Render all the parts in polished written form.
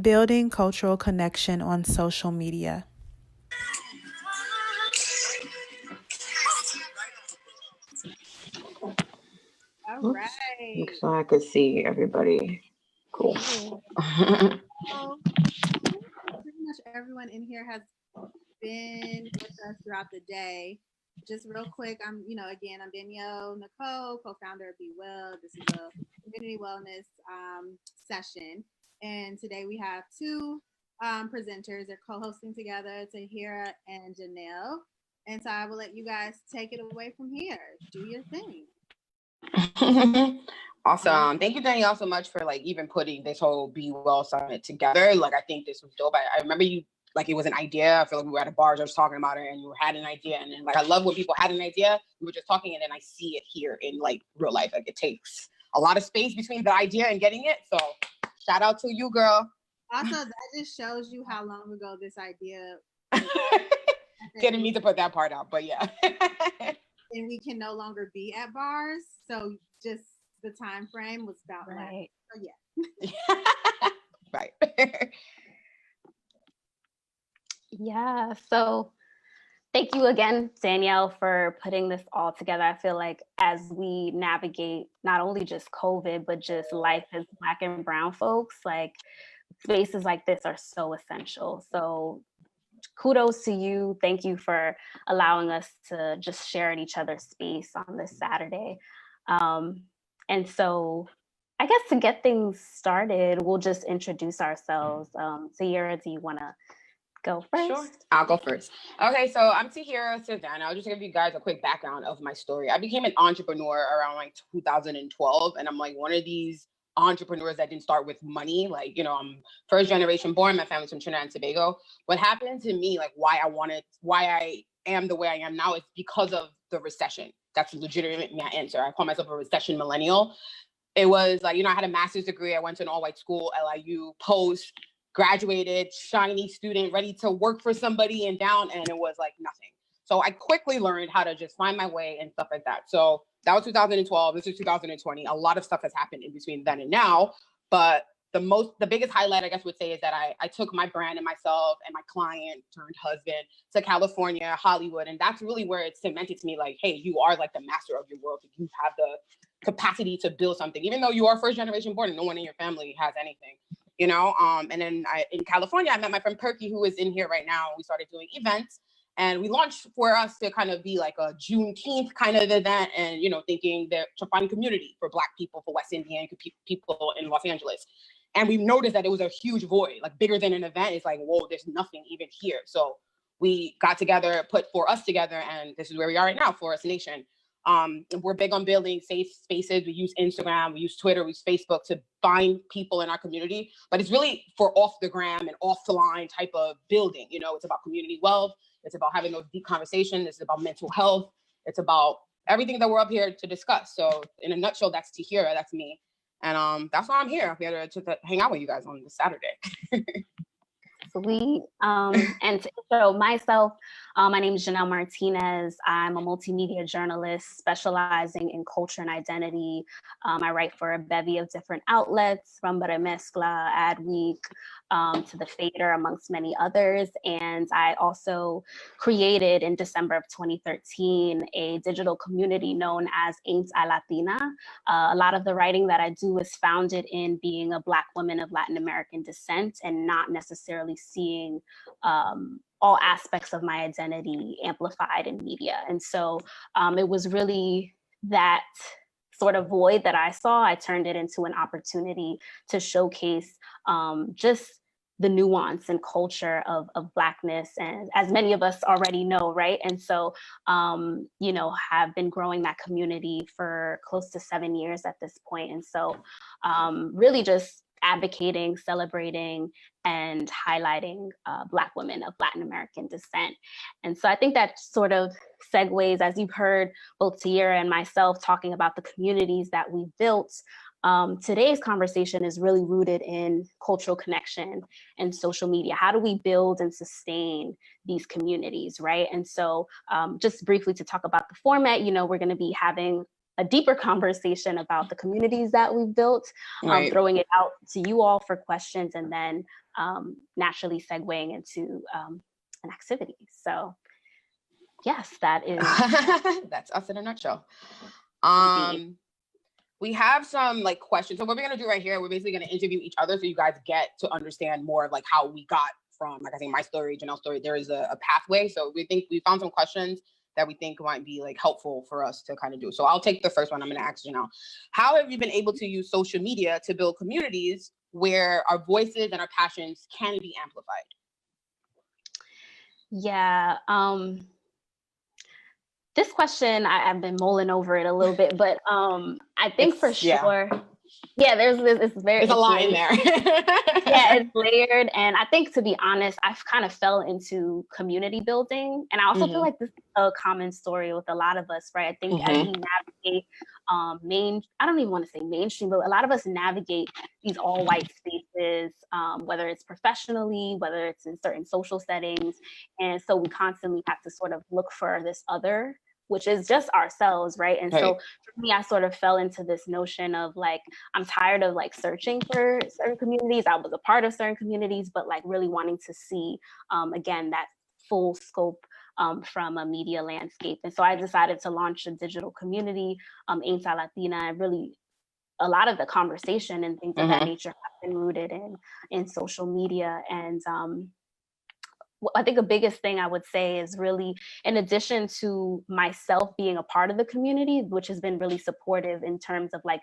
building cultural connection on social media. All Oops. right. So I could see everybody. Cool. So pretty much everyone in here has been with us throughout the day. Just real quick, again, I'm Danielle Nicole, co-founder of Be Well. This is a community wellness session. And today we have two presenters. They're co-hosting together, Tahira and Janelle. And so I will let you guys take it away from here. Do your thing. Awesome. Thank you, Danielle, so much for even putting this whole Be Well Summit together. I think this was dope. I remember you, it was an idea. I feel like we were at a bar just talking about it and you had an idea. And then I love when people had an idea, we were just talking and then I see it here in real life. It takes a lot of space between the idea and getting it. So shout out to you, girl. Also, that just shows you how long ago this idea didn't mean to put that part out, but yeah. And we can no longer be at bars. So just the time frame was about right. So yeah. Right. Yeah. So thank you again, Danielle, for putting this all together. I feel like as we navigate not only just COVID, but just life as Black and brown folks, spaces like this are so essential. So kudos to you. Thank you for allowing us to just share in each other's space on this Saturday. And so I guess to get things started, we'll just introduce ourselves. Tahira, do you want to go first? Sure, I'll go first. Okay, so I'm Tahira Savannah. I'll just give you guys a quick background of my story. I became an entrepreneur around 2012, and I'm one of these entrepreneurs that didn't start with money. I'm first generation born. My family's from Trinidad and Tobago. What happened to me, why I am the way I am now is because of the recession. That's a legitimate answer. I call myself a recession millennial. It was I had a master's degree. I went to an all-white school, LIU, post, graduated, shiny student, ready to work for somebody and it was nothing. So I quickly learned how to just find my way and stuff like that. So that was 2012. This is 2020. A lot of stuff has happened in between then and now. But the biggest highlight, I guess, would say is that I took my brand and myself and my client turned husband to California, Hollywood. And that's really where it cemented to me, hey, you are the master of your world. You have the capacity to build something, even though you are first generation born and no one in your family has anything. And then in California, I met my friend Perky, who is in here right now. We started doing events and we launched for us to kind of be a Juneteenth kind of event and, thinking that to find community for Black people, for West Indian people in Los Angeles. And we noticed that it was a huge void, bigger than an event. It's whoa, there's nothing even here. So we got together, put For Us together, and this is where we are right now, For Us Nation. We're big on building safe spaces. We use Instagram, we use Twitter, we use Facebook to find people in our community, but it's really for off the gram and off the line type of building. It's about community wealth. It's about having those deep conversations. It's about mental health. It's about everything that we're up here to discuss. So in a nutshell, that's Tahira, that's me. And that's why I'm here. I'm here to hang out with you guys on this Saturday. Sweet. And to intro myself, my name is Janelle Martinez. I'm a multimedia journalist specializing in culture and identity. I write for a bevy of different outlets, from Mezcla, Adweek, to The Fader, amongst many others. And I also created in December of 2013 a digital community known as Ain't I Latina. A lot of the writing that I do is founded in being a Black woman of Latin American descent and not necessarily seeing all aspects of my identity amplified in media. And so it was really that sort of void that I saw. I turned it into an opportunity to showcase just the nuance and culture of Blackness, and as many of us already know, right? And so, have been growing that community for close to 7 years at this point. And so really just advocating, celebrating, and highlighting Black women of Latin American descent. And so I think that sort of segues, as you've heard both Tahira and myself talking about the communities that we've built. Today's conversation is really rooted in cultural connection and social media. How do we build and sustain these communities, right? And so just briefly to talk about the format, we're going to be having a deeper conversation about the communities that we've built, Right. throwing it out to you all for questions, and then naturally segueing into an activity. So yes, that is that's us in a nutshell. indeed. We have some like questions. So what we're gonna do right here, we're basically gonna interview each other so you guys get to understand more of like how we got from, like I say, my story, Janelle's story. There is a pathway. So we think we found some questions that we think might be like helpful for us to kind of do. So I'll take the first one. I'm gonna ask Janelle. How have you been able to use social media to build communities where our voices and our passions can be amplified? Yeah. This question, I've been mulling over it a little bit, but I think for sure, there's a lot in there. Yeah, it's layered. And I think, to be honest, I've kind of fell into community building. And I also feel like this is a common story with a lot of us, right? I think as we navigate I don't even want to say mainstream, but a lot of us navigate these all white spaces, whether it's professionally, whether it's in certain social settings. And so we constantly have to sort of look for this other, which is just ourselves, right? And so for me, I sort of fell into this notion of like, I'm tired of like searching for certain communities. I was a part of certain communities, but like really wanting to see, again, that full scope from a media landscape. And so I decided to launch a digital community, Ainsa Latina, and really a lot of the conversation and things of that nature have been rooted in social media. And I think the biggest thing I would say is really, in addition to myself being a part of the community, which has been really supportive in terms of like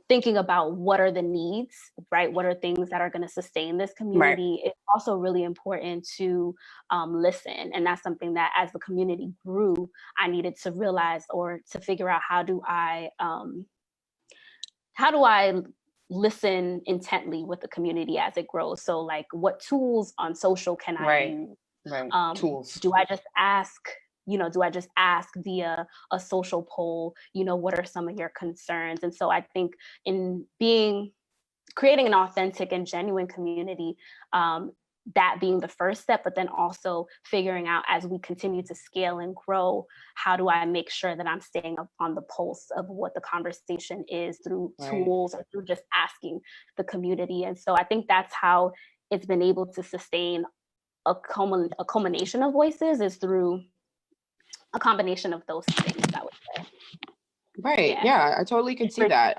thinking about what are the needs, right? What are things that are going to sustain this community? It's also really important to listen. And that's something that as the community grew, I needed to realize or to figure out how do I listen intently with the community as it grows. So like, what tools on social can I use? Tools. Do I just ask via a social poll, what are some of your concerns? And so I think in creating an authentic and genuine community, that being the first step, but then also figuring out as we continue to scale and grow, how do I make sure that I'm staying up on the pulse of what the conversation is through tools or through just asking the community. And so I think that's how it's been able to sustain a culmination of voices, is through a combination of those things, I would say. Right. Yeah, I totally can see that.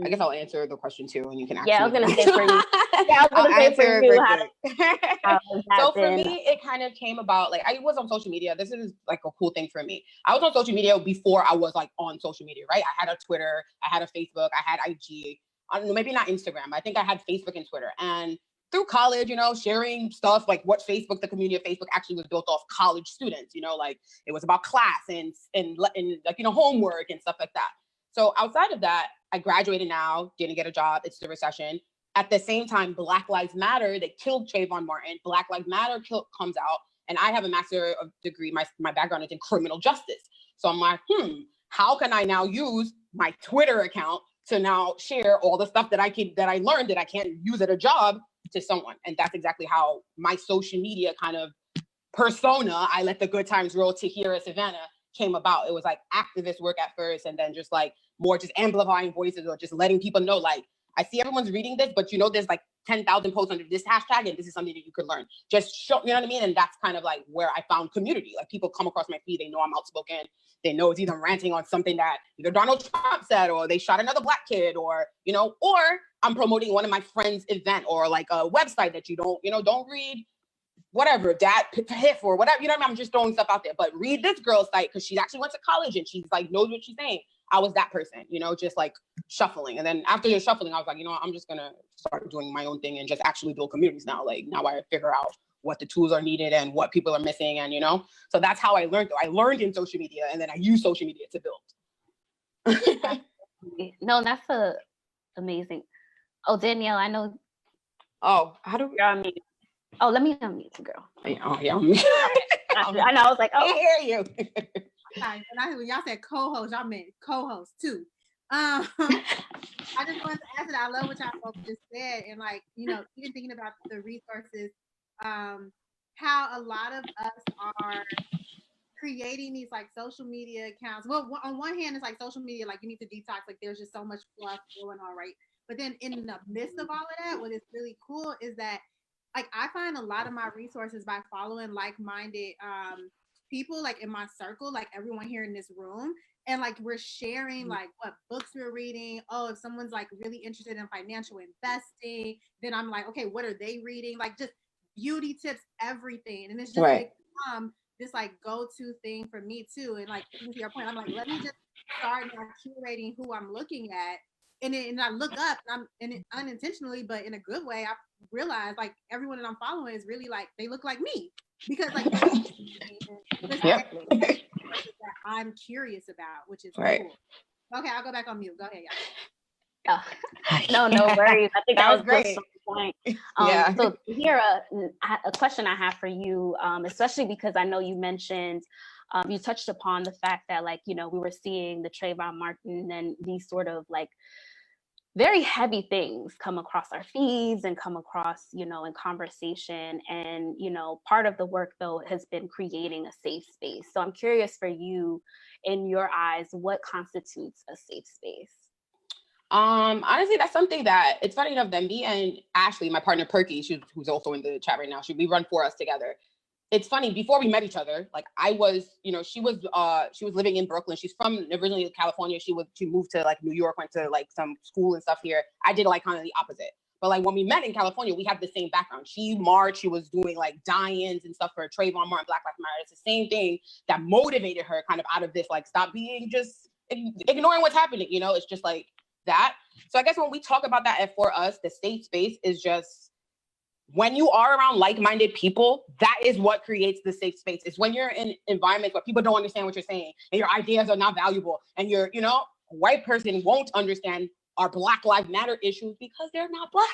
I guess I'll answer the question too, and you can actually. Yeah, I was gonna say for you. Yeah, I was gonna say for you. So for me, it kind of came about like I was on social media. This is like a cool thing for me. I was on social media before I was like on social media, right? I had a Twitter, I had a Facebook, I had IG. I don't know, maybe not Instagram. I think I had Facebook and Twitter. And through college, sharing stuff like what Facebook, the community of Facebook actually was built off college students, like it was about class and like, homework and stuff like that. So outside of that, I graduated now, didn't get a job. It's the recession. At the same time, Black Lives Matter, they killed Trayvon Martin. Black Lives Matter comes out. And I have a master's degree. My background is in criminal justice. So I'm like, how can I now use my Twitter account to now share all the stuff that I learned that I can't use at a job to someone? And that's exactly how my social media kind of persona, I let the good times roll to here at Savannah, came about. It was like activist work at first, and then just like more just amplifying voices or just letting people know, like, I see everyone's reading this, but there's like 10,000 posts under this hashtag, and this is something that you could learn. Just show, you know what I mean? And that's kind of like where I found community. Like people come across my feed, they know I'm outspoken. They know it's either ranting on something that either Donald Trump said, or they shot another Black kid, or, or I'm promoting one of my friends' event, or like a website that you don't read, whatever, that PIF or whatever, I'm just throwing stuff out there. But read this girl's site because she actually went to college and she's like knows what she's saying. I was that person, just like shuffling. And then after the shuffling, I was like, I'm just gonna start doing my own thing and just actually build communities now. Like now I figure out what the tools are needed and what people are missing. And so that's how I learned. I learned in social media, and then I use social media to build. No, that's amazing. Oh, Danielle, I know. Oh, how do we? You're on mute. Oh, let me unmute you, girl. Oh, yeah. I know. I was like, oh, I hear you. When y'all said co-host, y'all meant co-host too. I just wanted to ask it. I love what y'all both just said, and like even thinking about the resources, how a lot of us are creating these like social media accounts. Well, on one hand, it's like social media, like you need to detox. Like there's just so much fluff going on, right? But then in the midst of all of that, what is really cool is that like I find a lot of my resources by following like-minded people like in my circle, like everyone here in this room. And like we're sharing like what books we're reading. Oh, if someone's like really interested in financial investing, then I'm like, okay, what are they reading? Like just beauty tips, everything. And it's just Right. become this like go-to thing for me too. And like to your point, I'm like, let me just start now curating who I'm looking at. And I look up and it unintentionally, but in a good way, I realize like everyone that I'm following is really like they look like me because like Yep. that I'm curious about, which is Right. cool. Okay, I'll go back on mute. Go ahead, No worries. I think That that was great. on point. Yeah. So here, a question I have for you, especially because I know you mentioned, you touched upon the fact that like, you know, we were seeing the Trayvon Martin and these sort of like very heavy things come across our feeds and come across, you know, in conversation. And, you know, part of the work though has been creating a safe space. So I'm curious for you, in your eyes, what constitutes a safe space? Honestly, that's something that it's funny enough that me and Ashley, my partner Perky, who's also in the chat right now, we run for us together. It's funny, before we met each other, like I was, you know, she was living in Brooklyn. She's from originally California. She moved to like New York, went to like some school and stuff here. I did like kind of the opposite. But like when we met in California, we have the same background. She marched, she was doing like die-ins and stuff for Trayvon Martin, Black Lives Matter. It's the same thing that motivated her kind of out of this, like stop being just ignoring what's happening, you know, it's just like that. So I guess when we talk about that, and for us, the safe space is just when you are around like-minded people, that is what creates the safe space. It's when you're in environments where people don't understand what you're saying and your ideas are not valuable and you're, you know, a white person won't understand our Black Lives Matter issues because they're not Black.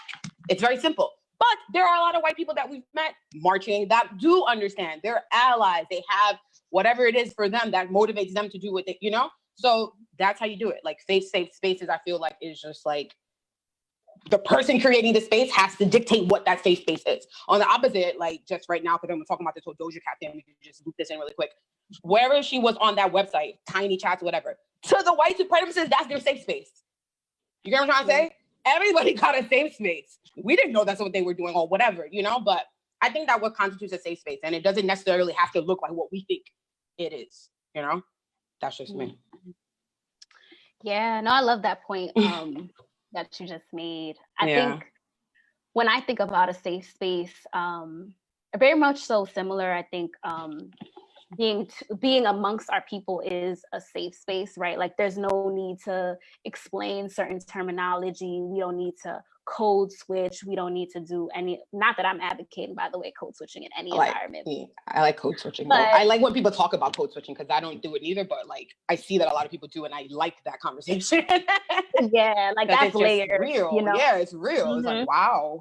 It's very simple. But there are a lot of white people that we've met marching that do understand. They're allies. They have whatever it is for them that motivates them to do what they, you know? So that's how you do it. Like safe spaces, I feel like is just like, the person creating the space has to dictate what that safe space is. On the opposite, like just right now, because I'm talking about this whole Doja Cat thing, we can just loop this in really quick. Wherever she was on that website, Tiny Chats, whatever, to the white supremacists, that's their safe space. You get what I'm trying to say? Everybody got a safe space. We didn't know that's what they were doing or whatever, you know? But I think that what constitutes a safe space, and it doesn't necessarily have to look like what we think it is, you know? That's just me. Yeah, no, I love that point that you just made. I think when I think about a safe space, very much so similar, I think being amongst our people is a safe space, right? Like there's no need to explain certain terminology. We don't need to code switch. We don't need to do any, not that I'm advocating, by the way, code switching in any environment. Yeah, I like code switching. But, I like when people talk about code switching because I don't do it either, but like I see that a lot of people do and I like that conversation. Yeah, like that's layered. Real. You know? Yeah, it's real. Mm-hmm. It's like, wow.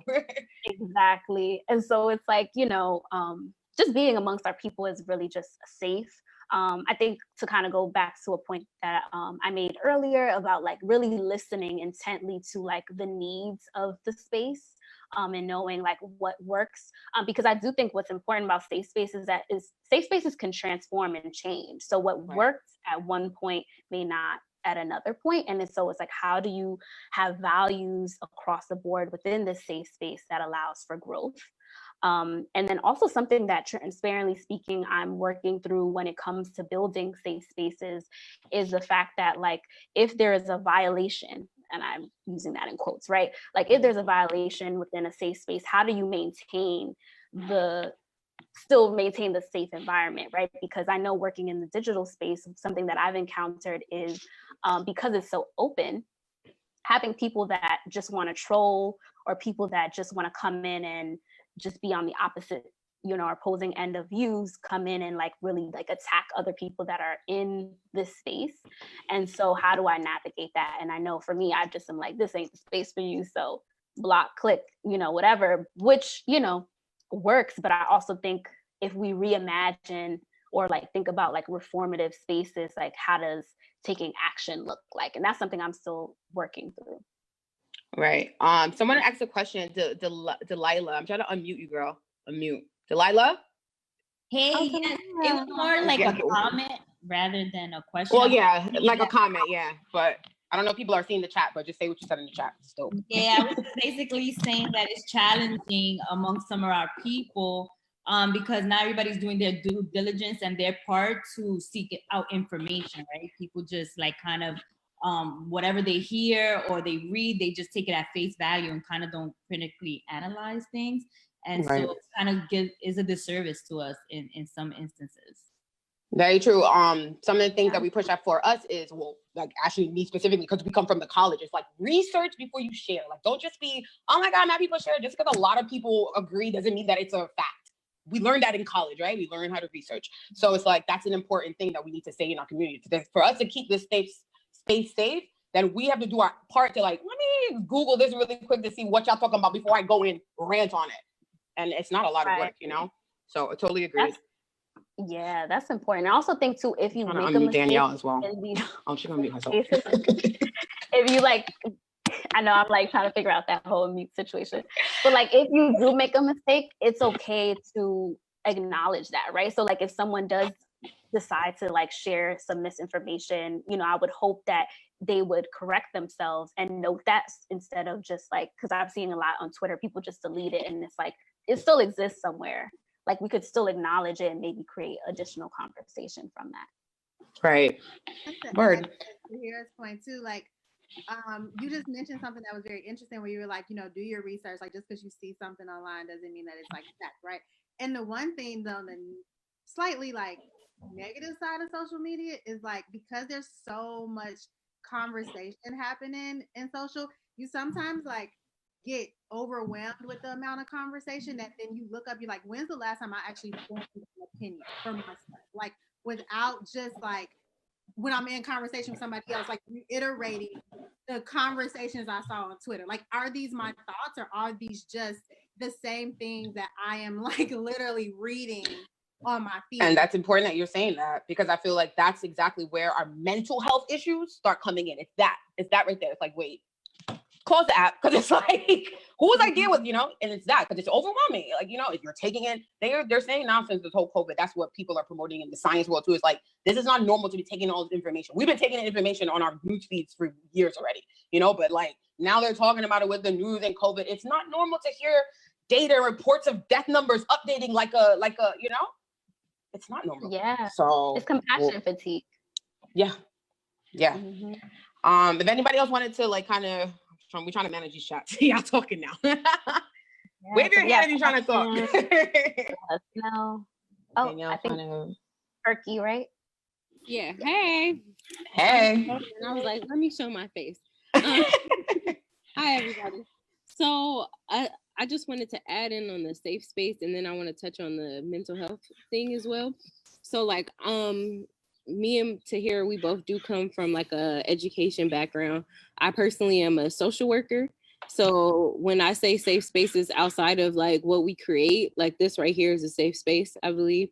Exactly. And so it's like, you know, just being amongst our people is really just safe. I think to kind of go back to a point that I made earlier about like really listening intently to like the needs of the space and knowing like what works. Because I do think what's important about safe spaces is safe spaces can transform and change. So what worked at one point may not at another point. And so it's like, how do you have values across the board within this safe space that allows for growth? And then also something that transparently speaking, I'm working through when it comes to building safe spaces is the fact that like, if there is a violation, and I'm using that in quotes, right? Like if there's a violation within a safe space, how do you still maintain the safe environment, right? Because I know working in the digital space, something that I've encountered is because it's so open, having people that just want to troll or people that just want to come in and just be on the opposite, you know, opposing end of views, come in and like really like attack other people that are in this space. And so how do I navigate that? And I know for me, I just am like, this ain't the space for you. So block, click, you know, whatever, which, you know, works. But I also think if we reimagine or like think about like reformative spaces, like how does taking action look like? And that's something I'm still working through. Right. Someone asked a question, Delilah. I'm trying to unmute you, girl. Unmute. Delilah? Hey, Oh, yes, it was more like a comment rather than a question. Well, yeah, like a comment, yeah. But I don't know if people are seeing the chat, but just say what you said in the chat still. Yeah, I was just basically saying that it's challenging amongst some of our people because not everybody's doing their due diligence and their part to seek out information, right? People just like kind of whatever they hear or they read, they just take it at face value and kind of don't critically analyze things. And so it kind of is a disservice to us in some instances. Very true. Some of the things that we push out for us is, well, like actually me specifically, because we come from the college, it's like research before you share. Like, don't just be, oh my God, mad people share. Just because a lot of people agree doesn't mean that it's a fact. We learned that in college, right? We learn how to research. So it's like, that's an important thing that we need to say in our community. For us to keep this space safe, then we have to do our part to like, let me Google this really quick to see what y'all talking about before I go in rant on it. And it's not a lot of work, you know? So I totally agree. That's important. I also think too, if you make a mistake, Danielle as well. Oh, she's gonna mute herself. If you like, I know I'm like trying to figure out that whole mute situation, but like if you do make a mistake, it's okay to acknowledge that, right? So like if someone does decide to like share some misinformation, you know, I would hope that they would correct themselves and note that instead of just like, because I've seen a lot on Twitter, people just delete it and it's like it still exists somewhere. Like we could still acknowledge it and maybe create additional conversation from that. Right. Word. To Hira's point too, like you just mentioned something that was very interesting where you were like, you know, do your research. Like just because you see something online doesn't mean that it's like fact, right? And the one thing though, the slightly like negative side of social media is like because there's so much conversation happening in social, you sometimes like get overwhelmed with the amount of conversation that then you look up, you're like, when's the last time I actually formed an opinion for myself? Like without just like when I'm in conversation with somebody else, like reiterating the conversations I saw on Twitter. Like, are these my thoughts or are these just the same things that I am like literally reading on my feed? And that's important that you're saying that because I feel like that's exactly where our mental health issues start coming in. It's that right there. It's like, wait, close the app because it's like, whose idea was, you know? And it's that because it's overwhelming. Like, you know, if you're taking it, they're saying nonsense this whole COVID. That's what people are promoting in the science world too. It's like, this is not normal to be taking all this information. We've been taking information on our news feeds for years already, you know, but like now they're talking about it with the news and COVID. It's not normal to hear data reports of death numbers updating like a, you know, it's not normal. Yeah. So it's compassion fatigue. Yeah. Yeah. Mm-hmm. If anybody else wanted to like kind of, we're trying to manage these shots. Y'all talking now. Wave your hand if you're trying to talk. No. Oh, Danielle, I think Turkey, right? Yeah. Hey. Hey. And I was like, let me show my face. Hi, everybody. So I just wanted to add in on the safe space, and then I want to touch on the mental health thing as well. So like, me and Tahira, we both do come from like a education background. I personally am a social worker. So when I say safe spaces outside of like what we create, like this right here is a safe space, I believe.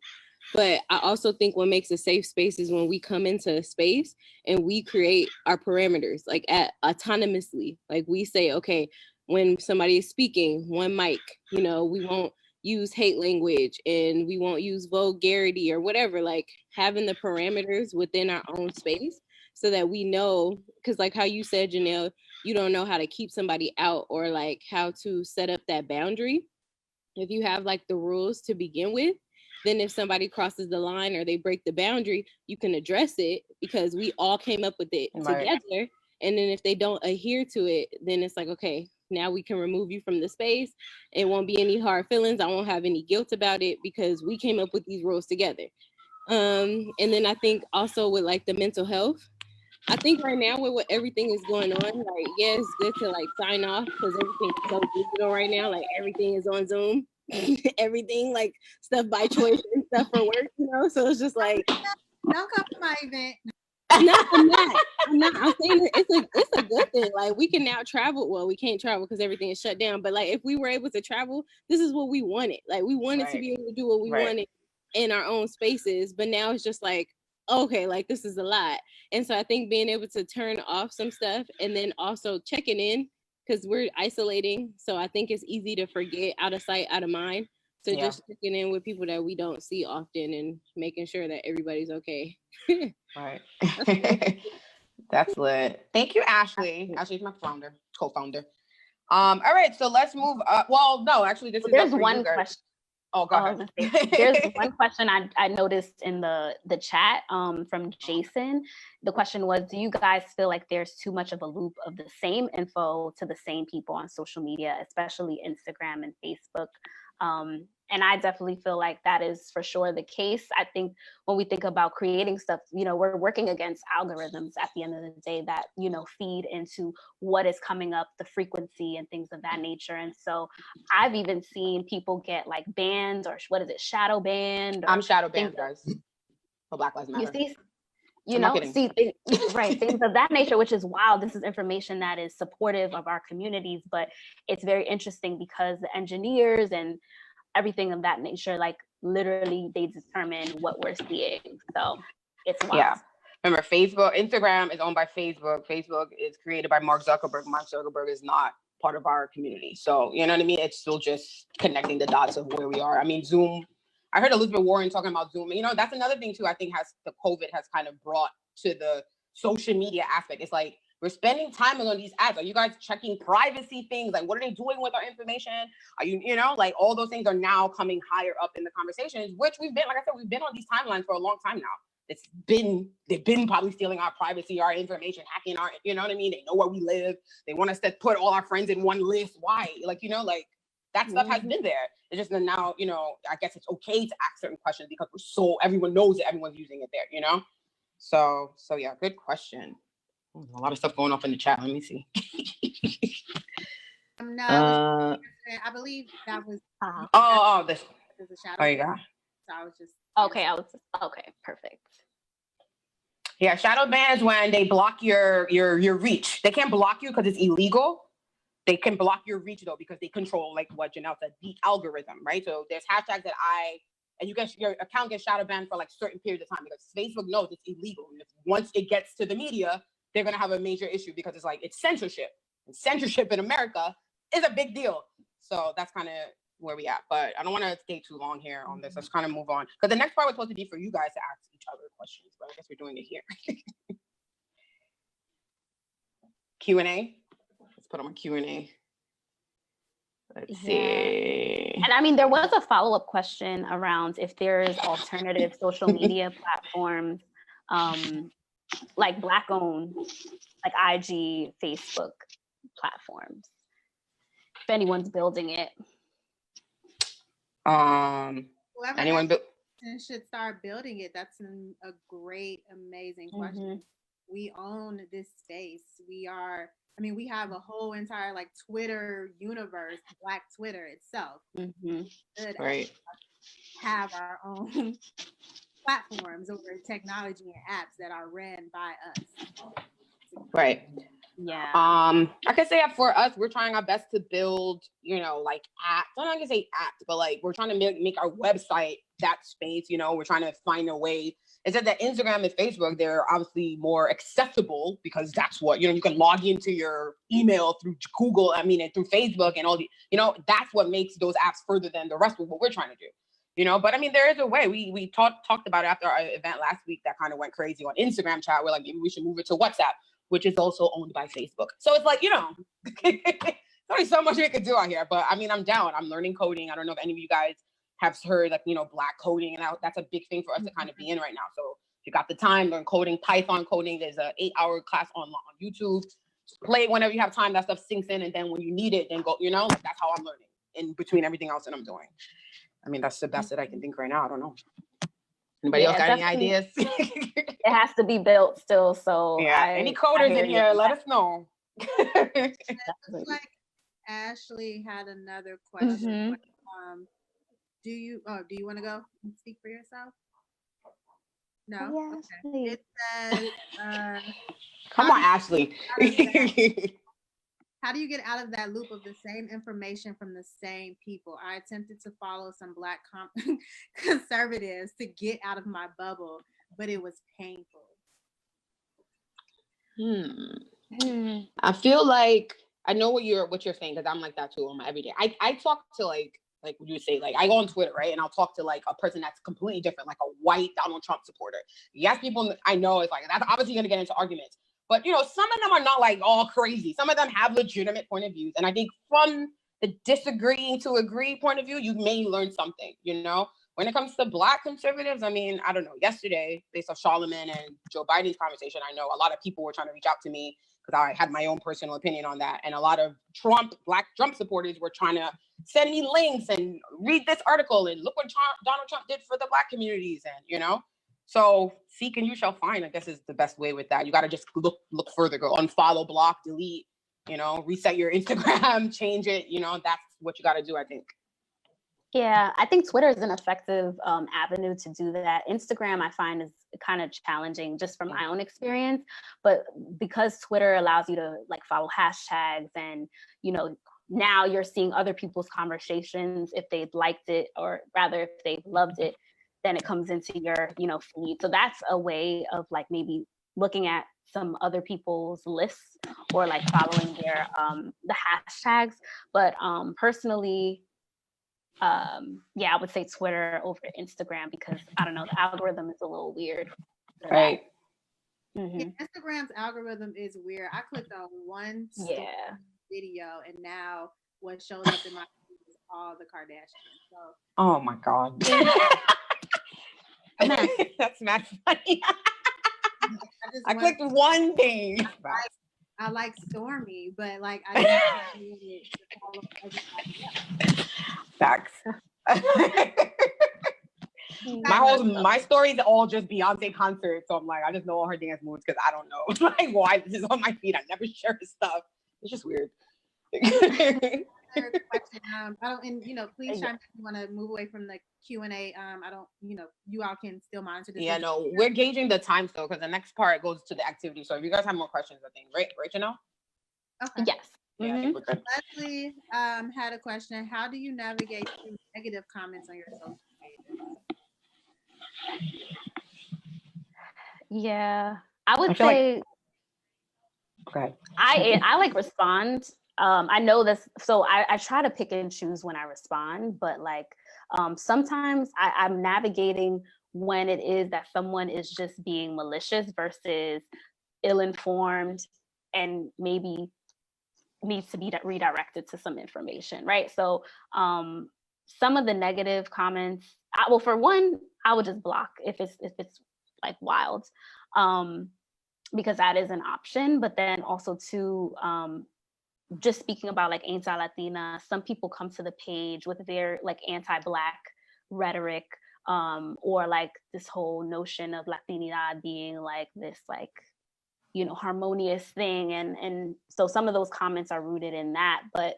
But I also think what makes a safe space is when we come into a space and we create our parameters, like autonomously. Like we say, okay, when somebody is speaking, one mic, you know, we won't use hate language and we won't use vulgarity or whatever, like having the parameters within our own space so that we know, because like how you said, Janelle, you don't know how to keep somebody out or like how to set up that boundary. If you have like the rules to begin with, then if somebody crosses the line or they break the boundary, you can address it because we all came up with it together. And then if they don't adhere to it, then it's like, okay, now we can remove you from the space. It won't be any hard feelings. I won't have any guilt about it because we came up with these rules together. And then I think also with like the mental health, I think right now with what everything is going on, like, yeah, it's good to like sign off because everything is so digital right now. Like everything is on Zoom, everything like stuff by choice and stuff for work, you know? So it's just like, don't come to my event. No, I'm not. I'm saying it's a good thing. Like we can now travel. Well, we can't travel because everything is shut down. But like if we were able to travel, this is what we wanted. Like we wanted to be able to do what we wanted in our own spaces. But now it's just like, okay, like this is a lot. And so I think being able to turn off some stuff and then also checking in because we're isolating. So I think it's easy to forget, out of sight, out of mind. So Yeah. just checking in with people that we don't see often and making sure that everybody's okay. Right. That's lit. Thank you, Ashley. Ashley's my co-founder. All right, so let's move up. Well, no, actually, this is There's up for one you guys. question. Oh, go ahead. There's one question I noticed in the chat from Jason. The question was, do you guys feel like there's too much of a loop of the same info to the same people on social media, especially Instagram and Facebook? And I definitely feel like that is for sure the case. I think when we think about creating stuff, we're working against algorithms at the end of the day that, feed into what is coming up, the frequency and things of that nature. And so I've even seen people get like banned or what is it, shadow banned? I'm shadow banned, guys. For Black Lives Matter. You see, right, things of that nature, which is wild. This is information that is supportive of our communities, but it's very interesting because the engineers and everything of that nature, like literally they determine what we're seeing. So it's wild. Yeah. Remember, Instagram is owned by Facebook. Facebook is created by Mark Zuckerberg. Mark Zuckerberg is not part of our community. So, you know what I mean? It's still just connecting the dots of where we are. I mean, Zoom, I heard Elizabeth Warren talking about Zoom. That's another thing too, I think the COVID has kind of brought to the social media aspect. It's like, we're spending time on these ads. Are you guys checking privacy things? Like, what are they doing with our information? Are you, like all those things are now coming higher up in the conversations, which we've been on these timelines for a long time now. They've been probably stealing our privacy, our information, hacking our, you know what I mean? They know where we live. They want us to put all our friends in one list. Why? That stuff has been there. It's just that now, I guess it's okay to ask certain questions because everyone knows that everyone's using it there, So yeah, good question. A lot of stuff going off in the chat. Let me see. No, I believe that was. This. There's a shadow. Oh, you go. So I was just. Okay, perfect. Yeah, shadow ban is when they block your reach. They can't block you because it's illegal. They can block your reach though because they control, like what Janelle said, the algorithm, right? So there's hashtags and your account gets shadow banned for like certain periods of time because Facebook knows it's illegal. And once it gets to the media, they're going to have a major issue because it's censorship. And censorship in America is a big deal. So that's kind of where we at. But I don't want to stay too long here on this. Let's kind of move on. Because the next part was supposed to be for you guys to ask each other questions. But I guess we're doing it here. Q&A. Let's put on my Q&A. Let's see. And I mean, there was a follow-up question around if there's alternative social media platforms, like Black-owned, like IG, Facebook platforms. If anyone's building it. Anyone should start building it. That's a great, amazing question. We own this space. We have a whole entire like Twitter universe, Black Twitter itself. Right. Have our own platforms or technology and apps that are ran by us. Right. Yeah. I can say that for us, we're trying our best to build, like apps. I'm not gonna say apps, but like we're trying to make our website that space. We're trying to find a way. It's that Instagram and Facebook, they're obviously more accessible because that's what, you can log into your email through Google, and through Facebook and all the, that's what makes those apps further than the rest of what we're trying to do. But there is a way. We talked about it after our event last week that kind of went crazy on Instagram chat. We're like, maybe we should move it to WhatsApp, which is also owned by Facebook. So it's like, there's only so much we could do out here. But I'm down. I'm learning coding. I don't know if any of you guys have heard Black coding, and that's a big thing for us to kind of be in right now. So if you got the time, learn coding, Python coding. There's an 8-hour class on YouTube. Just play it whenever you have time. That stuff sinks in, and then when you need it, then go. That's how I'm learning in between everything else that I'm doing. That's the best that I can think right now. I don't know. Anybody else got any ideas? It has to be built still. So yeah, any coders in here, let us know. Like Ashley had another question. Do you want to go and speak for yourself? No. Yeah, okay. It says, come on, Ashley. How do you get out of that loop of the same information from the same people? I attempted to follow some Black conservatives to get out of my bubble, but it was painful. I feel like I know what you're saying because I'm like that too on my everyday. I talk to like like you would say, like I go on Twitter, right? And I'll talk to like a person that's completely different, like a white Donald Trump supporter. Yes, people I know it's like, that's obviously going to get into arguments. But, you know, some of them are not like all crazy. Some of them have legitimate point of views. And I think from the disagreeing to agree point of view, you may learn something, you know? When it comes to Black conservatives, I mean, I don't know. Yesterday, based off Charlemagne and Joe Biden's conversation, I know a lot of people were trying to reach out to me because I had my own personal opinion on that. And a lot of Black Trump supporters were trying to send me links and read this article and look what Donald Trump did for the Black communities. And, you know, so seek and you shall find, I guess, is the best way with that. You got to just look further, go unfollow, block, delete, you know, reset your Instagram, change it. You know, that's what you got to do, I think. Yeah, I think Twitter is an effective avenue to do that. Instagram, I find, is kind of challenging just from my own experience. But because Twitter allows you to like follow hashtags and, you know, now you're seeing other people's conversations if they've liked it, or rather if they've loved it, then it comes into your, you know, feed. So that's a way of like maybe looking at some other people's lists or like following their the hashtags. But personally, yeah, I would say Twitter over Instagram because I don't know, the algorithm is a little weird. Right. Mm-hmm. Yeah, Instagram's algorithm is weird. I clicked on one video and now what shows up in my feed is all the Kardashians. So oh my God. That's not funny. I clicked one thing. I like Stormy, but like I didn't need it to follow everybody else. Facts. My stories all just Beyonce concerts, so I'm like, I just know all her dance moves because I don't know like why this is on my feed. I never share this stuff. It's just weird. Question, I don't, and you know, please chime in if you want to move away from the Q&A. I don't, you know, you all can still monitor this. Yeah, no, we're gauging the time still because the next part goes to the activity. So if you guys have more questions, I think, right, Janelle? Okay. Yes. Yeah, I think we're good. Leslie had a question. How do you navigate through negative comments on your social media? Yeah, I would say okay. I like respond. I know this, so I try to pick and choose when I respond, but like sometimes I'm navigating when it is that someone is just being malicious versus ill-informed and maybe needs to be redirected to some information, right? So some of the negative comments, well, for one, I would just block if it's like wild, because that is an option. But then also too, just speaking about like anti-Latina, some people come to the page with their like anti-Black rhetoric, or like this whole notion of Latinidad being like this like, you know, harmonious thing. And so some of those comments are rooted in that, but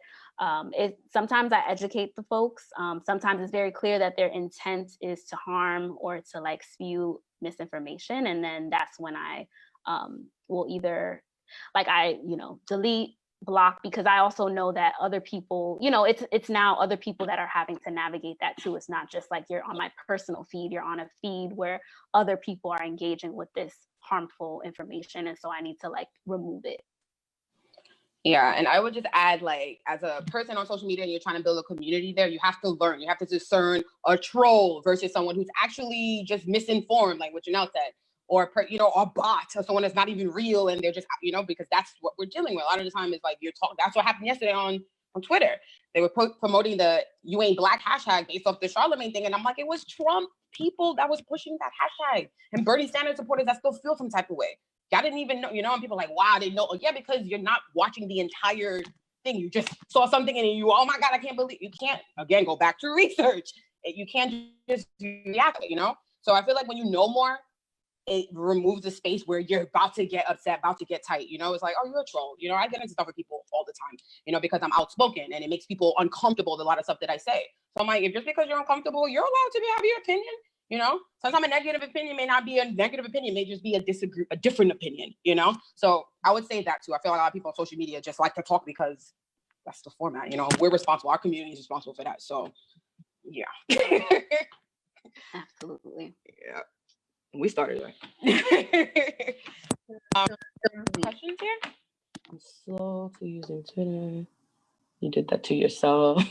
sometimes I educate the folks. Sometimes it's very clear that their intent is to harm or to like spew misinformation. And then that's when I will either like, you know, delete, block, because I also know that other people, you know, it's now other people that are having to navigate that too. It's not just like you're on my personal feed, you're on a feed where other people are engaging with this harmful information. And so I need to like remove it. Yeah, and I would just add, like, as a person on social media and you're trying to build a community there, you have to learn. You have to discern a troll versus someone who's actually just misinformed, like what Janelle said, or you know, a bot, or someone that's not even real, and they're just, you know, because that's what we're dealing with. A lot of the time is like that's what happened yesterday on Twitter. They were promoting the "You Ain't Black" hashtag based off the Charlemagne thing, and I'm like, it was Trump people that was pushing that hashtag, and Bernie Sanders supporters that still feel some type of way. Y'all didn't even know, you know, and people are like, wow, they know. Yeah, because you're not watching the entire thing. You just saw something and you, oh my God, I can't believe, you can't, again, go back to research. You can't just react, you know? So I feel like when you know more, it removes the space where you're about to get upset, about to get tight, you know? It's like, oh, you're a troll. You know, I get into stuff with people all the time, you know, because I'm outspoken and it makes people uncomfortable with a lot of stuff that I say. So I'm like, if just because you're uncomfortable, you're allowed to have your opinion. You know, sometimes a negative opinion may not be a negative opinion, may just be a different opinion, you know? So I would say that too. I feel like a lot of people on social media just like to talk because that's the format, you know? We're responsible. Our community is responsible for that. So, yeah. Absolutely. Yeah. We started right. Questions here? I'm slow to using Twitter. You did that to yourself.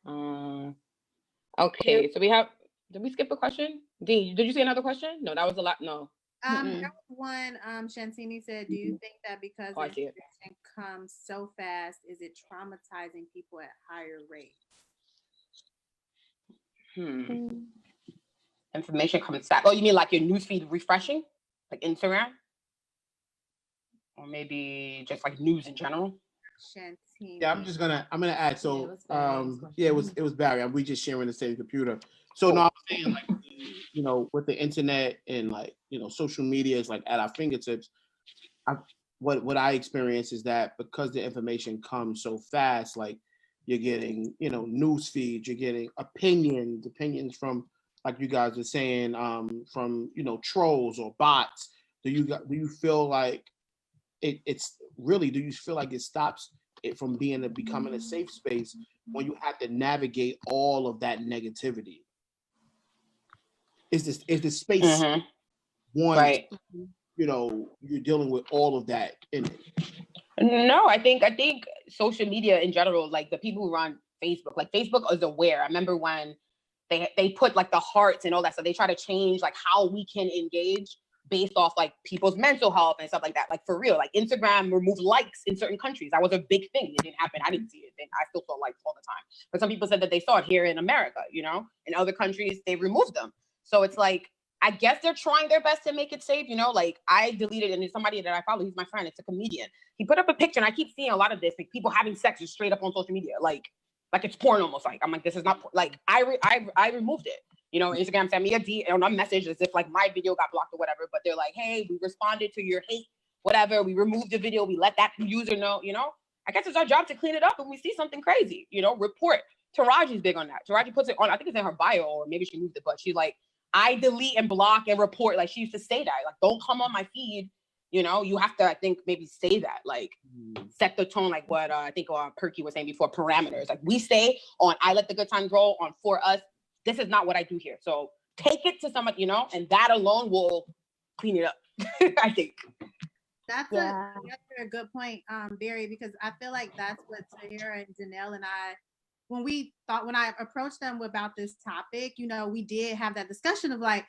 Okay, so we have. Did we skip a question? D, did you see another question? No, that was a lot. No. There was one. Shantini said, "Do you think that because Oh, I see it. information comes so fast, is it traumatizing people at higher rates?" Information comes back. Oh, you mean like your newsfeed refreshing, like Instagram, or maybe just like news in general? Shantini. Yeah, I'm gonna add. So, it was Barry. We just sharing the same computer. So, Cool. no, I'm saying like, with the internet and like, social media is like at our fingertips. What I experience is that because the information comes so fast, like you're getting, news feeds, you're getting opinions from, like you guys were saying, from trolls or bots. Do you feel like it's really? Do you feel like it stops it from becoming a safe space when you have to navigate all of that negativity? Is the space one? Right. You're dealing with all of that in it. No, I think social media in general, like the people who run Facebook, like Facebook is aware. I remember when they put like the hearts and all that stuff. They try to change like how we can engage based off like people's mental health and stuff like that. Like for real, like Instagram removed likes in certain countries. That was a big thing. It didn't happen. I didn't see it. I still saw likes all the time. But some people said that they saw it here in America, in other countries, they removed them. So it's like, I guess they're trying their best to make it safe, like I deleted, and there's somebody that I follow, he's my friend, it's a comedian. He put up a picture, and I keep seeing a lot of this, like people having sex just straight up on social media, like it's porn almost. Like I'm like, this is not like I removed it. Instagram sent me a message as if like my video got blocked or whatever, but they're like, hey, we responded to your hate, whatever. We removed the video. We let that user know. I guess it's our job to clean it up when we see something crazy. Report. Taraji's big on that. Taraji puts it on. I think it's in her bio, or maybe she moved it, but she's like, I delete and block and report. Like she used to say that. Like, don't come on my feed. You have to, I think, maybe say that. Like, set the tone. Like what I think Perky was saying before. Parameters. Like we stay on. I let the good times roll on for us. This is not what I do here. So take it to someone, and that alone will clean it up. I think. That's a good point, Barry, because I feel like that's what Tahira and Janelle and I, when I approached them about this topic, we did have that discussion of like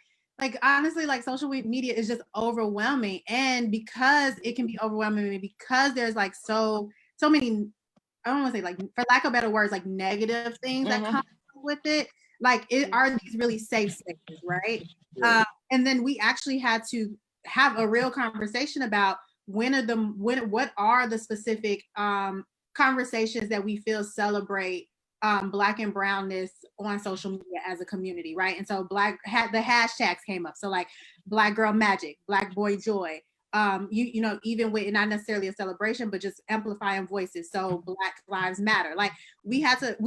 honestly, like social media is just overwhelming. And because it can be overwhelming, because there's like so many, I don't want to say, like, for lack of better words, like negative things that come with it. Like, are these really safe spaces, right? And then we actually had to have a real conversation about what are the specific conversations that we feel celebrate Black and brownness on social media as a community, right? And so the hashtags came up. So like Black Girl Magic, Black Boy Joy, even with not necessarily a celebration, but just amplifying voices. So Black Lives Matter. Like we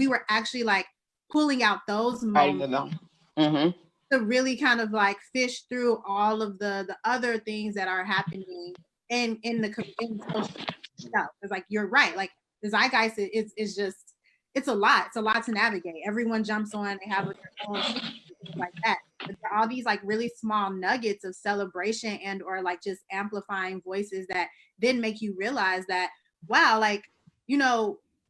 were actually like pulling out those moments to really kind of like fish through all of the other things that are happening in social stuff. It's like, you're right. Like the zeitgeist is just, it's a lot to navigate. Everyone jumps on, they have their own things like that. But there are all these like really small nuggets of celebration and or like just amplifying voices that then make you realize that, wow, like,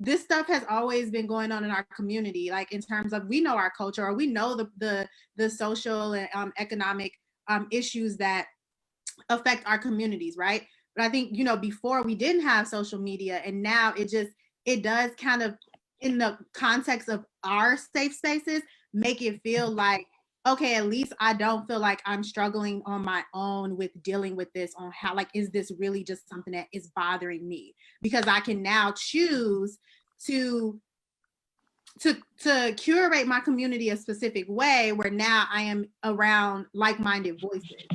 this stuff has always been going on in our community, like in terms of, we know our culture, or we know the social and economic issues that affect our communities, right? But I think, before we didn't have social media, and now it does kind of, in the context of our safe spaces, make it feel like, okay, at least I don't feel like I'm struggling on my own with dealing with this, on how, like, is this really just something that is bothering me? Because I can now choose to curate my community a specific way where now I am around like-minded voices.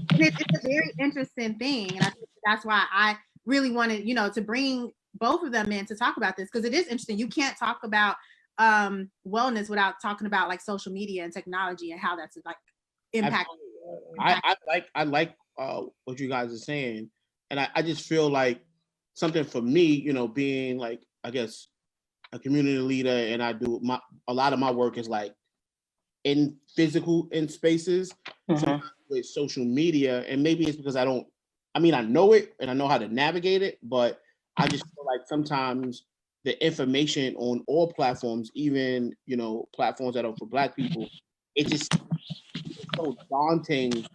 And it's a very interesting thing. And I think that's why I really wanted, to bring both of them in to talk about this, because it is interesting. You can't talk about wellness without talking about like social media and technology and how that's like impacting. I like what you guys are saying, and I just feel like something for me, being like, I guess, a community leader, and I do a lot of my work is like in spaces. With social media, and maybe it's because I know it and I know how to navigate it, but I just feel like sometimes the information on all platforms, even, you know, platforms that are for Black people, it's so daunting.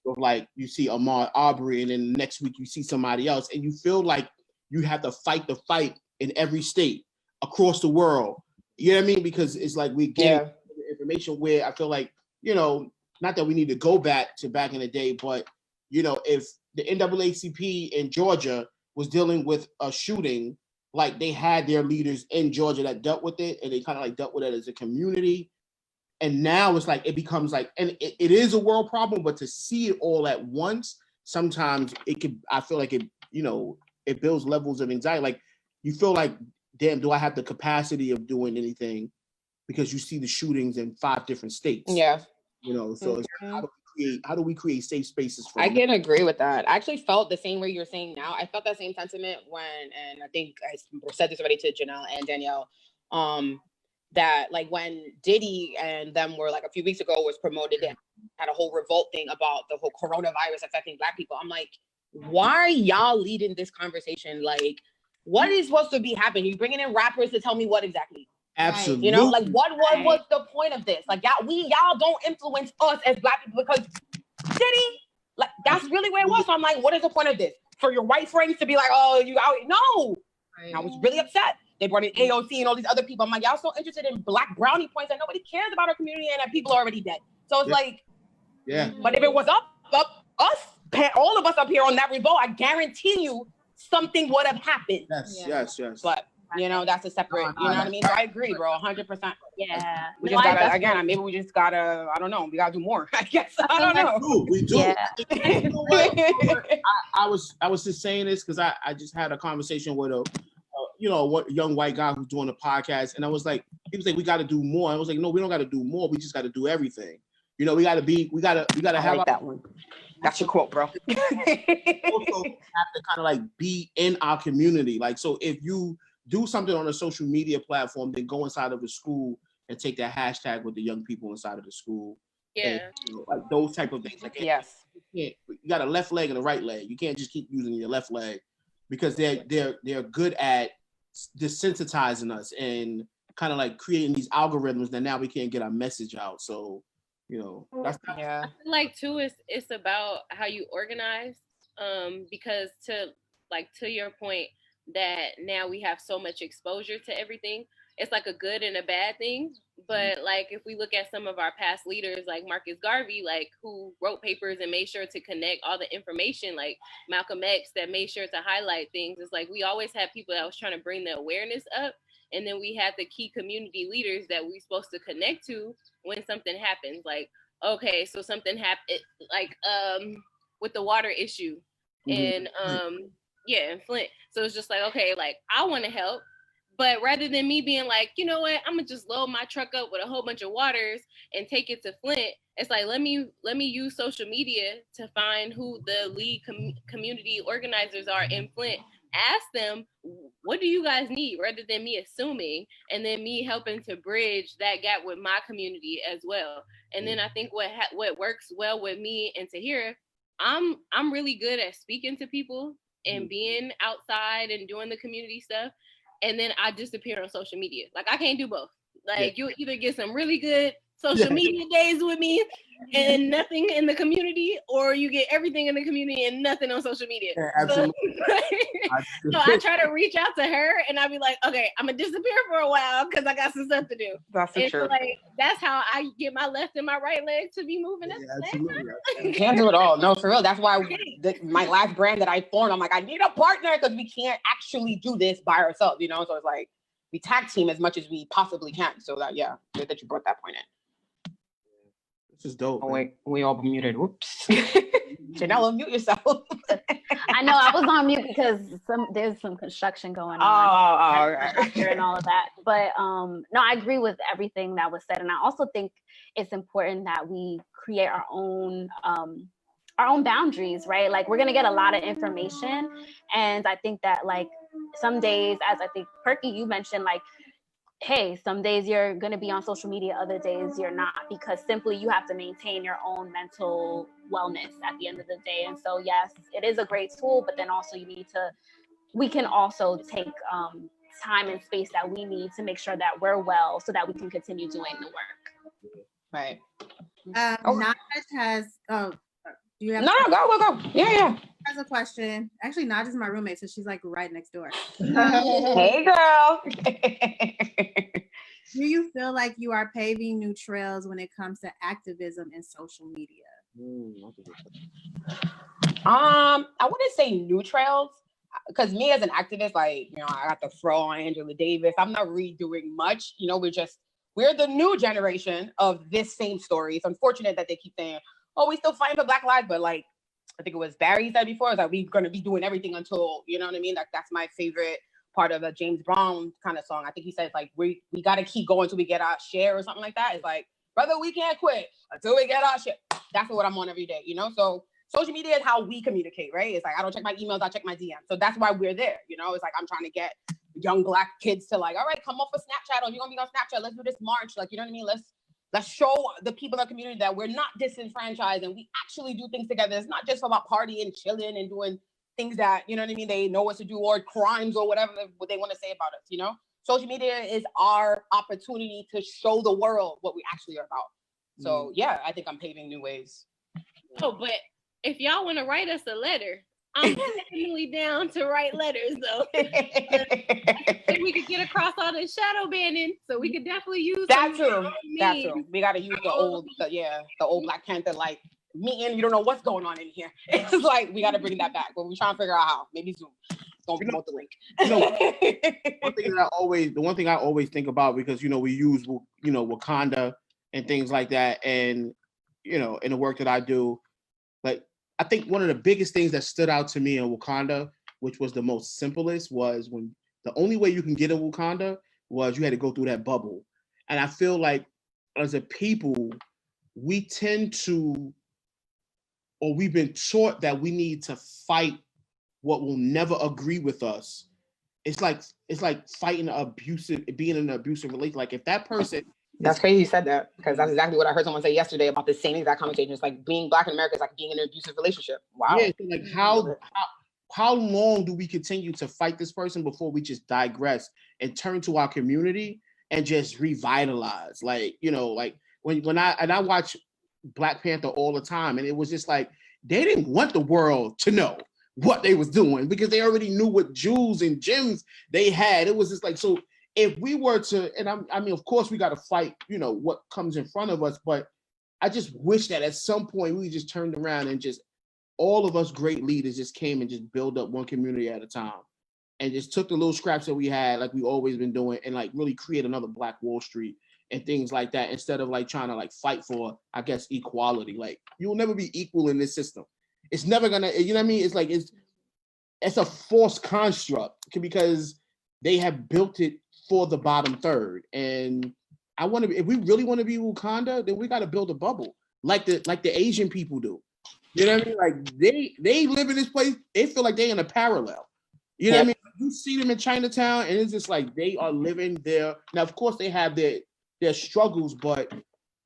Of like, you see Ahmaud Arbery, and then next week you see somebody else, and you feel like you have to fight the fight in every state across the world. You know what I mean? Because it's like we get information where I feel like, you know, not that we need to go back in the day, but, you know, if the NAACP in Georgia was dealing with a shooting, like they had their leaders in Georgia that dealt with it, and they kind of like dealt with it as a community. And now it's like, it becomes like, and it is a world problem, but to see it all at once, sometimes I feel like it, you know, it builds levels of anxiety. Like you feel like, damn, do I have the capacity of doing anything? Because you see the shootings in 5 different states. Yeah. You know, so it's, how do we create safe spaces for I can agree with that. I actually felt the same way you're saying now. I felt that same sentiment and I think I said this already to Janelle and Danielle, that like when Diddy and them were like a few weeks ago was promoted, they had a whole revolt thing about the whole coronavirus affecting Black people. I'm like, why are y'all leading this conversation? Like, what is supposed to be happening? You bringing in rappers to tell me what exactly? Absolutely. You know, like what was the point of this? Like y'all don't influence us as Black people because Diddy, like that's really where it was. So I'm like, what is the point of this? For your white friends to be like, oh, you out? No. I was really upset. They brought in AOC and all these other people. I'm like, y'all so interested in Black brownie points that nobody cares about our community and that people are already dead. So it's like, but if it was up us, all of us up here on that revolt, I guarantee you something would have happened. Yes. But you know, that's a separate, you know what I mean? So I agree, bro, 100%. Yeah. We just gotta, again, maybe we just gotta, I don't know, we gotta do more, I guess. I don't know. We do. Yeah. You know what? I was just saying this because I just had a conversation with a young white guy who's doing a podcast, and I was like, he was like, we got to do more. I was like, no, we don't got to do more. We just got to do everything. You know, we got to have like that one. That's your quote, bro. Also have to kind of like be in our community. Like, so if you do something on a social media platform, then go inside of the school and take that hashtag with the young people inside of the school. Yeah. And, you know, like those type of things. Like, yes. You got a left leg and a right leg. You can't just keep using your left leg because they're good at desensitizing us and kind of like creating these algorithms that now we can't get our message out. So, you know, that's I feel like too, it's about how you organize. Because to your point that now we have so much exposure to everything, it's like a good and a bad thing. But like if we look at some of our past leaders like Marcus Garvey, like who wrote papers and made sure to connect all the information, like Malcolm X that made sure to highlight things, it's like we always had people that was trying to bring the awareness up, and then we had the key community leaders that we're supposed to connect to when something happens. Like, okay, so something happened like with the water issue and in Flint. So it's just like, okay, like I want to help. But rather than me being like, you know what, I'm gonna just load my truck up with a whole bunch of waters and take it to Flint, it's like let me use social media to find who the lead community organizers are in Flint. Ask them, what do you guys need, rather than me assuming and then me helping to bridge that gap with my community as well. And then I think what works well with me and Tahira, I'm really good at speaking to people and being outside and doing the community stuff. And then I disappear on social media. Like I can't do both. Like you either get some really good social media days with me and nothing in the community, or you get everything in the community and nothing on social media. Yeah, absolutely. So I try to reach out to her and I'll be like, okay, I'm gonna disappear for a while because I got some stuff to do. That's and true. So, like that's how I get my left and my right leg to be moving at the same time. You can't do it all. No, for real. That's why my last brand that I formed, I'm like, I need a partner because we can't actually do this by ourselves, you know? So it's like we tag team as much as we possibly can. So that, good that you brought that point in. This is dope. Oh, wait, we all muted. Whoops. Janelle, unmute yourself. I know I was on mute because there's some construction going on. Okay. And all of that. But no, I agree with everything that was said. And I also think it's important that we create our own boundaries, right? Like we're gonna get a lot of information. And I think that like some days, as I think Perky, you mentioned, like, hey, some days you're going to be on social media, other days you're not, because simply you have to maintain your own mental wellness at the end of the day. And so, yes, it is a great tool, but then also we can also take time and space that we need to make sure that we're well so that we can continue doing the work. Right. Naj has, do you have? No, go. Yeah. Has a question. Actually, Naj is my roommate, so she's like right next door. Hey, girl. Do you feel like you are paving new trails when it comes to activism and social media? I wouldn't say new trails, because me as an activist, like, you know, I got the fro on Angela Davis. I'm not really doing much. You know, we're the new generation of this same story. It's unfortunate that they keep saying, oh, we still fighting for Black lives, but like, I think it was Barry said before, is that we're going to be doing everything until, you know what I mean? That's my favorite part of a James Brown kind of song. I think he says, like, we got to keep going until we get our share or something like that. It's like, brother, we can't quit until we get our share. That's what I'm on every day, you know? So social media is how we communicate, right? It's like, I don't check my emails, I check my DMs. So that's why we're there, you know? It's like, I'm trying to get young Black kids to like, all right, come up for Snapchat, or you're going to be on Snapchat. Let's do this march. Like, you know what I mean? Let's show the people in the community that we're not disenfranchised and we actually do things together. It's not just about partying, chilling, and doing things that, you know what I mean, they know what to do, or crimes or whatever what they want to say about us, you know? Social media is our opportunity to show the world what we actually are about. So yeah, I think I'm paving new ways. Oh, but if y'all want to write us a letter, I'm definitely down to write letters, though. So we could get across all the shadow banning, so we could definitely use that too. That too. We got to use the old Black Panther, like, meeting. You don't know what's going on in here. It's like, we got to bring that back, but we're trying to figure out how. Maybe Zoom. Don't promote the link. You know, the one thing I always think about, because, you know, we use, you know, Wakanda and things like that, and, you know, in the work that I do, like, I think one of the biggest things that stood out to me in Wakanda, which was the most simplest, was when the only way you can get in Wakanda was you had to go through that bubble. And I feel like as a people, we tend to, or we've been taught that we need to fight what will never agree with us. It's like fighting being in an abusive relationship. Like, if that person, that's crazy you said that, because that's exactly what I heard someone say yesterday about the same exact conversation. It's like being Black in America is like being in an abusive relationship. Wow. Yeah, so like how long do we continue to fight this person before we just digress and turn to our community and just revitalize? Like, you know, like when I watch Black Panther all the time, and it was just like, they didn't want the world to know what they was doing because they already knew what jewels and gems they had. It was just like, so if we were to, and I mean, of course we got to fight, you know, what comes in front of us, but I just wish that at some point we just turned around and just, all of us great leaders just came and just build up one community at a time and just took the little scraps that we had, like we've always been doing, and like really create another Black Wall Street and things like that, instead of like trying to like fight for, I guess, equality. Like, you'll never be equal in this system. It's never gonna, you know what I mean? It's like, it's a false construct, because they have built it for the bottom third. And I want to, if we really want to be Wakanda, then we got to build a bubble like the Asian people do. You know what I mean? Like, they live in this place, they feel like they're in a parallel. You know what I mean? You see them in Chinatown, and it's just like they are living there. Now, of course, they have their struggles, but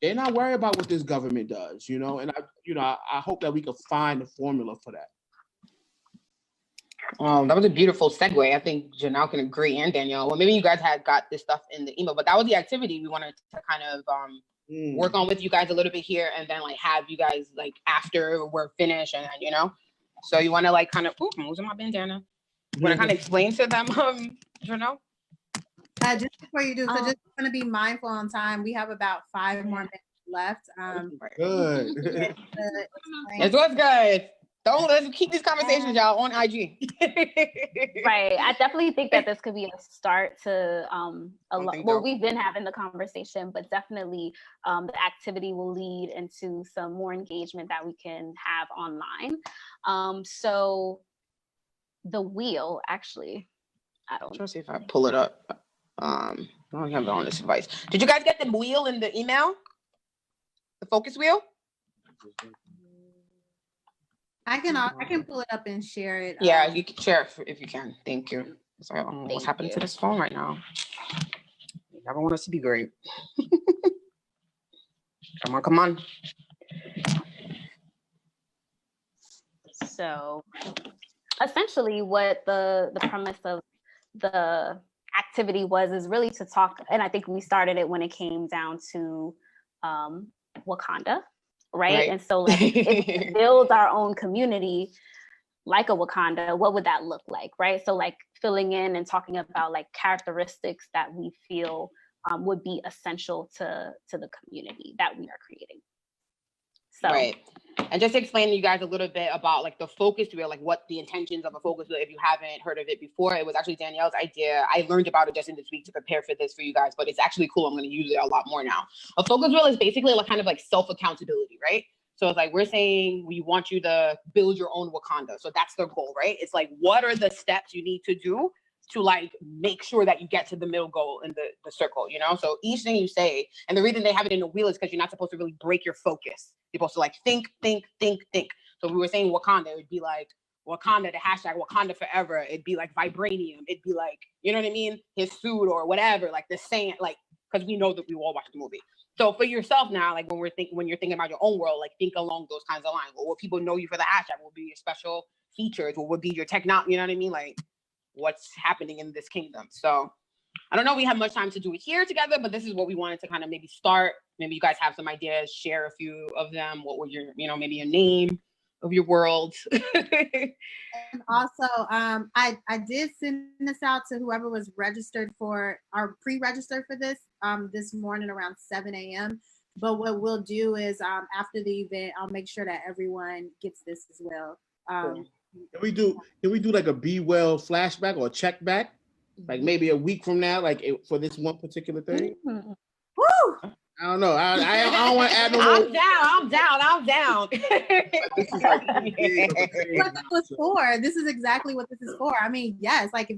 they're not worried about what this government does, you know? And I hope that we can find a formula for that. That was a beautiful segue. I think Janelle can agree, and Danielle. Well, maybe you guys had got this stuff in the email, but that was the activity we wanted to kind of work on with you guys a little bit here, and then like have you guys like after we're finished, and you know. So you want to like kind of, I'm losing my bandana. You want to kind of explain to them, Janelle? Just before you do, so just want to be mindful on time. We have about 5 more minutes left. Good. It's what's good. Let's keep these conversations, y'all, on IG. Right. I definitely think that this could be a start to well, we've been having the conversation, but definitely the activity will lead into some more engagement that we can have online. So the wheel, actually, I don't know. Let's see if I pull it up. I don't have it on this device. Did you guys get the wheel in the email? The focus wheel? I can pull it up and share it. Yeah, you can share it if you can. Thank you. Sorry, I don't know what's happening to this phone right now. You never want us to be great. Come on. So essentially what the premise of the activity is really to talk, and I think we started it when it came down to Wakanda, right? And so like if we build our own community like a Wakanda, what would that look like, right? So like filling in and talking about like characteristics that we feel would be essential to the community that we are creating. So right. And just to explain to you guys a little bit about like the focus wheel, like what the intentions of a focus wheel, if you haven't heard of it before, it was actually Danielle's idea. I learned about it just in this week to prepare for this for you guys, but it's actually cool. I'm going to use it a lot more now. A focus wheel is basically like kind of like self-accountability, right? So it's like, we're saying we want you to build your own Wakanda. So that's their goal, right? It's like, what are the steps you need to do to like make sure that you get to the middle goal in the circle, you know? So each thing you say, and the reason they have it in a wheel is because you're not supposed to really break your focus. You're supposed to like think. So we were saying Wakanda, it would be like Wakanda, the hashtag Wakanda forever. It'd be like vibranium. It'd be like, you know what I mean? His suit or whatever, like the sand, like, because we know that we all watched the movie. So for yourself now, like when you're thinking about your own world, like think along those kinds of lines. What will people know you for the hashtag? What will be your special features? What would be your technology? You know what I mean? Like what's happening in this kingdom. So I don't know if we have much time to do it here together, but this is what we wanted to kind of maybe start. Maybe you guys have some ideas, share a few of them. What would your, you know, maybe your name of your world. And also, I did send this out to whoever was registered for or pre-registered for this morning around 7 a.m. But what we'll do is after the event, I'll make sure that everyone gets this as well. Can we do like a Be Well flashback or check back? Like maybe a week from now, like for this one particular thing? Woo! I don't know. I don't want to add no more. What I'm down. this was for. This is exactly what this is for. I mean, yes, like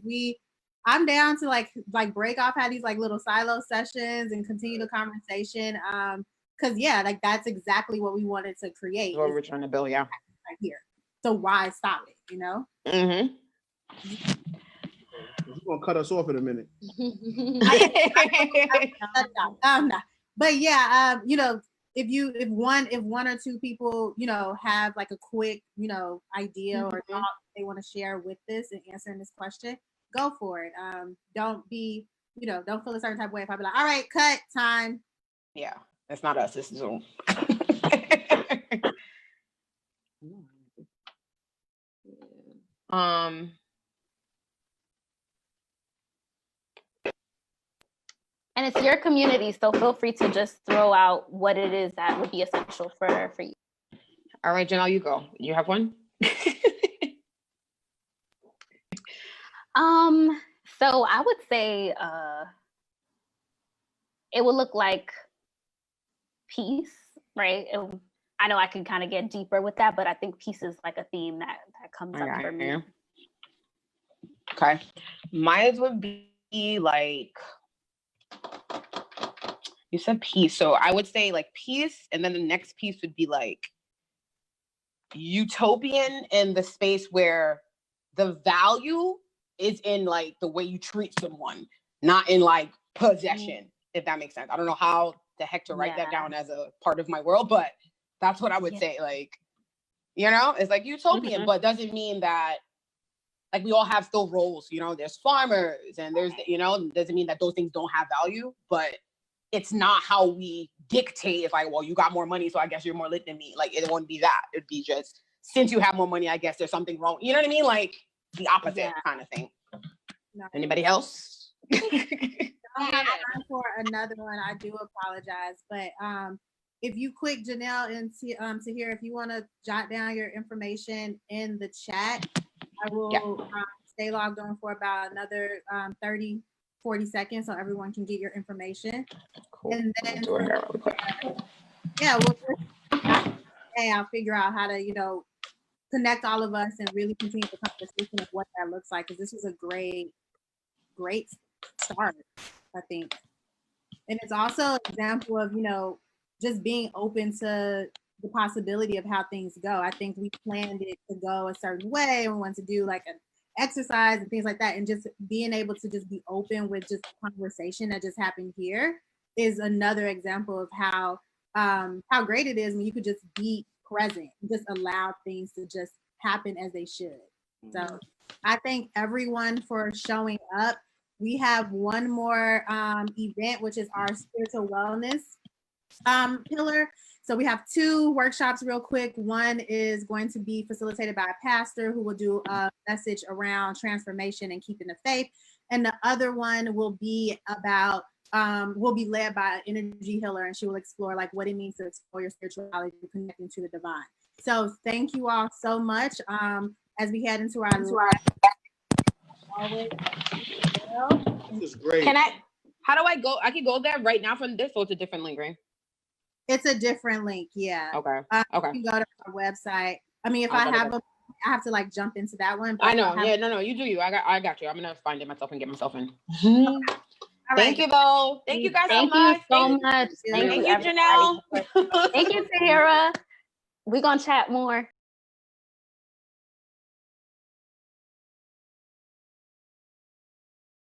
I'm down to like break off, have these like little silo sessions and continue the conversation. Cause yeah, like that's exactly what we wanted to create. What we're trying to build, yeah. Right here. So why stop it, you know? Mm-hmm. You're gonna cut us off in a minute. I'm not. But yeah, you know, if one or two people, you know, have like a quick, you know, idea or thought they want to share with this and answering this question, go for it. Don't be, you know, don't feel a certain type of way if I be like, all right, cut time. Yeah, that's not us. This is Zoom. And it's your community, so feel free to just throw out what it is that would be essential for you. All right, Janelle, you go. You have one? So I would say it would look like peace, right? I know I can kind of get deeper with that, but I think peace is like a theme that comes up for me. Okay. Mine would be like, you said peace. So I would say like peace. And then the next piece would be like utopian in the space where the value is in like the way you treat someone, not in like possession, if that makes sense. I don't know how the heck to write that down as a part of my world, but that's what I would say. Like, you know, it's like utopian, but doesn't mean that like we all have still roles, you know, there's farmers and there's, you know, doesn't mean that those things don't have value, but it's not how we dictate. It's like, well, you got more money, so I guess you're more lit than me. Like, it wouldn't be that. It'd be just, since you have more money, I guess there's something wrong. You know what I mean? Like the opposite kind of thing. No. Anybody else? I have time for another one. I do apologize, but if you click Janelle and to here, if you want to jot down your information in the chat, I will stay logged on for about another 30, 40 seconds so everyone can get your information. Cool. And then I'll figure out how to, you know, connect all of us and really continue the conversation of what that looks like, because this was a great start, I think. And it's also an example of, you know, just being open to the possibility of how things go. I think we planned it to go a certain way and we want to do like an exercise and things like that, and just being able to just be open with just the conversation that just happened here is another example of how great it is when you could just be present and just allow things to just happen as they should. So I thank everyone for showing up. we have one more event, which is our spiritual wellness pillar. So we have 2 workshops real quick. One is going to be facilitated by a pastor who will do a message around transformation and keeping the faith. And the other one will be about, will be led by an energy healer, and she will explore like what it means to explore your spirituality and connecting to the divine. So thank you all so much. As we head into our always. This is great. How do I go? I can go there right now from this, or it's a different link, right? It's a different link, yeah. Okay. You can go to our website. I mean, if I have to like jump into that one. But I know. Yeah, no, you do you. I got you. I'm gonna find it myself and get myself in. All Thank you, though. Thank you guys so much. Thank you, Janelle. Thank you, Sahara. We're gonna chat more.